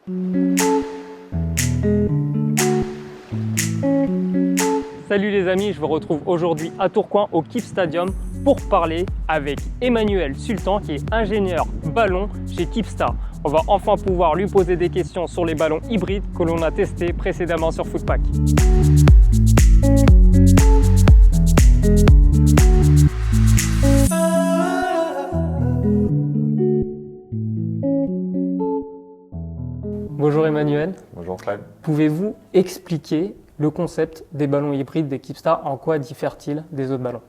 Salut les amis, je vous retrouve aujourd'hui à Tourcoing au KIF Stadium pour parler avec Emmanuel Sultan qui est ingénieur ballon chez Kipsta. On va enfin pouvoir lui poser des questions sur les ballons hybrides que l'on a testés précédemment sur Footpack. Bonjour Emmanuel. Bonjour Fred. Pouvez-vous expliquer le concept des ballons hybrides des Kipsta? En quoi diffèrent-ils des autres ballons?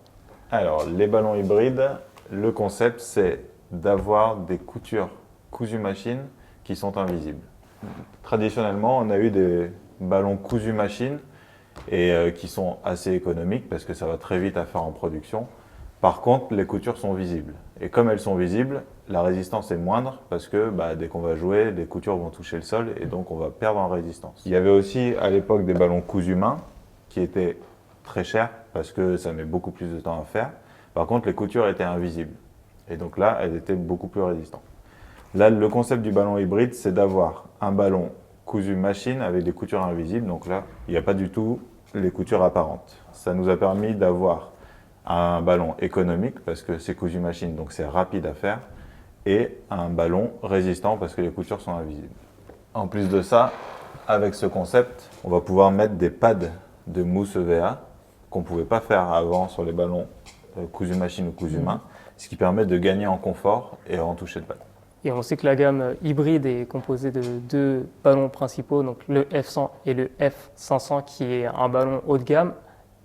Alors, les ballons hybrides, le concept, c'est d'avoir des coutures cousues machine qui sont invisibles. Traditionnellement, on a eu des ballons cousus machine et qui sont assez économiques parce que ça va très vite à faire en production. Par contre, les coutures sont visibles. Et comme elles sont visibles, la résistance est moindre parce que dès qu'on va jouer, les coutures vont toucher le sol et donc on va perdre en résistance. Il y avait aussi à l'époque des ballons cousus main qui étaient très chers parce que ça met beaucoup plus de temps à faire. Par contre, les coutures étaient invisibles. Et donc là, elles étaient beaucoup plus résistantes. Là, le concept du ballon hybride, c'est d'avoir un ballon cousu machine avec des coutures invisibles. Donc là, il n'y a pas du tout les coutures apparentes. Ça nous a permis d'avoir un ballon économique parce que c'est cousu machine, donc c'est rapide à faire, et un ballon résistant parce que les coutures sont invisibles. En plus de ça, avec ce concept, on va pouvoir mettre des pads de mousse EVA qu'on ne pouvait pas faire avant sur les ballons cousu machine ou cousu main, ce qui permet de gagner en confort et en toucher de balle. Et on sait que la gamme hybride est composée de deux ballons principaux, donc le F100 et le F500 qui est un ballon haut de gamme.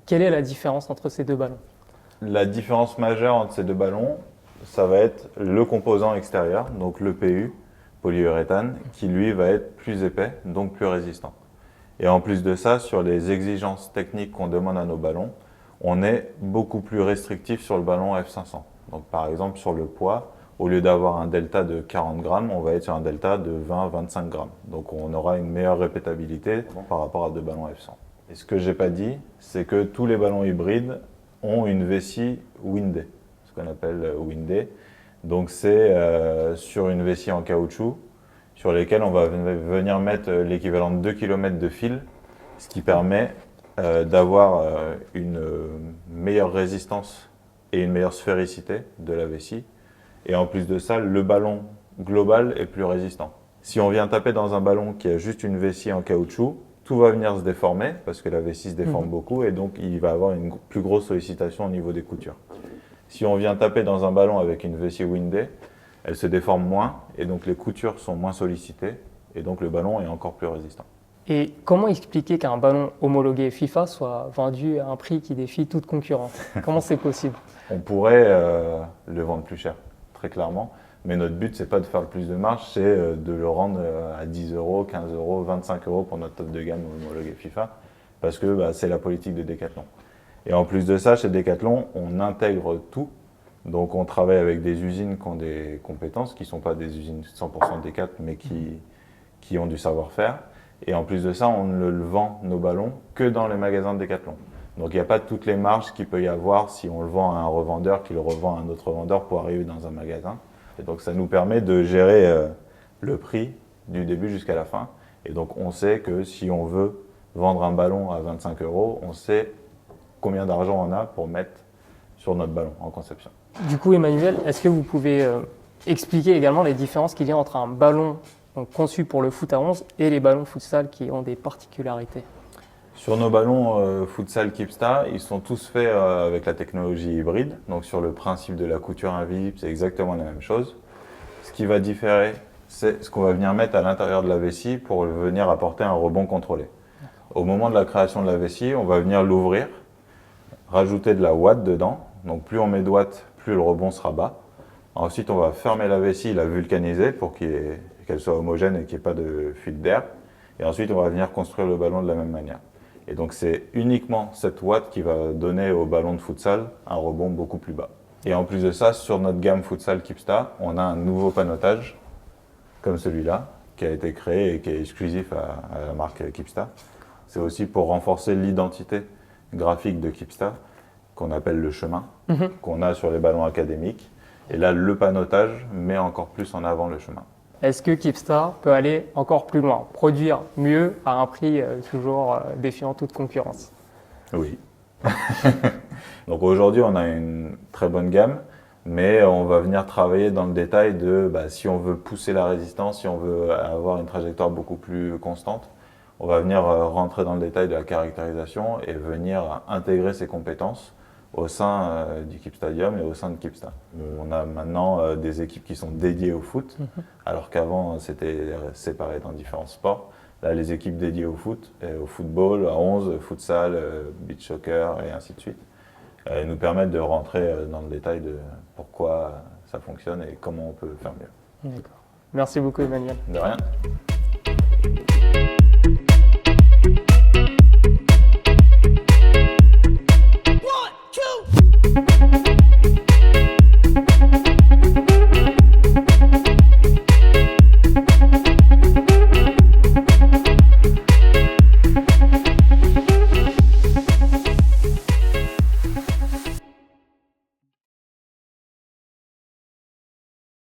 Quelle est la différence entre ces deux ballons? La différence majeure entre ces deux ballons, ça va être le composant extérieur, donc le PU, polyuréthane, qui lui va être plus épais, donc plus résistant. Et en plus de ça, sur les exigences techniques qu'on demande à nos ballons, on est beaucoup plus restrictif sur le ballon F500. Donc par exemple sur le poids, au lieu d'avoir un delta de 40 grammes, on va être sur un delta de 20-25 grammes. Donc on aura une meilleure répétabilité par rapport à deux ballons F100. Et ce que j'ai pas dit, c'est que tous les ballons hybrides ont une vessie windée, ce qu'on appelle windée. Donc c'est sur une vessie en caoutchouc sur lesquelles on va venir mettre l'équivalent de 2 km de fil, ce qui permet d'avoir une meilleure résistance et une meilleure sphéricité de la vessie. Et en plus de ça, le ballon global est plus résistant. Si on vient taper dans un ballon qui a juste une vessie en caoutchouc, tout va venir se déformer parce que la vessie se déforme beaucoup et donc il va avoir une plus grosse sollicitation au niveau des coutures. Si on vient taper dans un ballon avec une vessie windée, elle se déforme moins et donc les coutures sont moins sollicitées et donc le ballon est encore plus résistant. Et comment expliquer qu'un ballon homologué FIFA soit vendu à un prix qui défie toute concurrence? Comment c'est possible? On pourrait le vendre plus cher, très clairement. Mais notre but, c'est pas de faire le plus de marge, c'est de le rendre à 10 euros, 15 euros, 25 euros pour notre top de gamme homologué FIFA, parce que c'est la politique de Decathlon. Et en plus de ça, chez Decathlon, on intègre tout. Donc on travaille avec des usines qui ont des compétences, qui ne sont pas des usines 100% Decathlon, mais qui ont du savoir-faire. Et en plus de ça, on ne le vend, nos ballons, que dans les magasins de Decathlon. Donc il n'y a pas toutes les marges qu'il peut y avoir si on le vend à un revendeur qui le revend à un autre revendeur pour arriver dans un magasin. Et donc ça nous permet de gérer le prix du début jusqu'à la fin. Et donc on sait que si on veut vendre un ballon à 25 euros, on sait combien d'argent on a pour mettre sur notre ballon en conception. Du coup, Emmanuel, est-ce que vous pouvez expliquer également les différences qu'il y a entre un ballon conçu pour le foot à 11 et les ballons futsal qui ont des particularités? Sur nos ballons futsal Kipsta, ils sont tous faits avec la technologie hybride. Donc sur le principe de la couture invisible, c'est exactement la même chose. Ce qui va différer, c'est ce qu'on va venir mettre à l'intérieur de la vessie pour venir apporter un rebond contrôlé. Au moment de la création de la vessie, on va venir l'ouvrir, rajouter de la ouate dedans. Donc plus on met de ouate, plus le rebond sera bas. Ensuite, on va fermer la vessie, la vulcaniser pour qu'elle soit homogène et qu'il n'y ait pas de fuite d'air. Et ensuite, on va venir construire le ballon de la même manière. Et donc c'est uniquement cette ouate qui va donner au ballon de futsal un rebond beaucoup plus bas. Et en plus de ça, sur notre gamme futsal Kipsta, on a un nouveau panotage, comme celui-là, qui a été créé et qui est exclusif à la marque Kipsta. C'est aussi pour renforcer l'identité graphique de Kipsta, qu'on appelle le chemin, qu'on a sur les ballons académiques. Et là, le panotage met encore plus en avant le chemin. est-ce que Keepstar peut aller encore plus loin, produire mieux à un prix toujours défiant toute concurrence? Oui. Donc aujourd'hui, on a une très bonne gamme, mais on va venir travailler dans le détail de si on veut pousser la résistance, si on veut avoir une trajectoire beaucoup plus constante, on va venir rentrer dans le détail de la caractérisation et venir intégrer ces compétences au sein du Keep Stadium et au sein de Keepstar. On a maintenant des équipes qui sont dédiées au foot, alors qu'avant c'était séparé dans différents sports. Là, les équipes dédiées au foot, au football, à 11, futsal, beach soccer et ainsi de suite, nous permettent de rentrer dans le détail de pourquoi ça fonctionne et comment on peut faire mieux. D'accord. Merci beaucoup Emmanuel. De rien.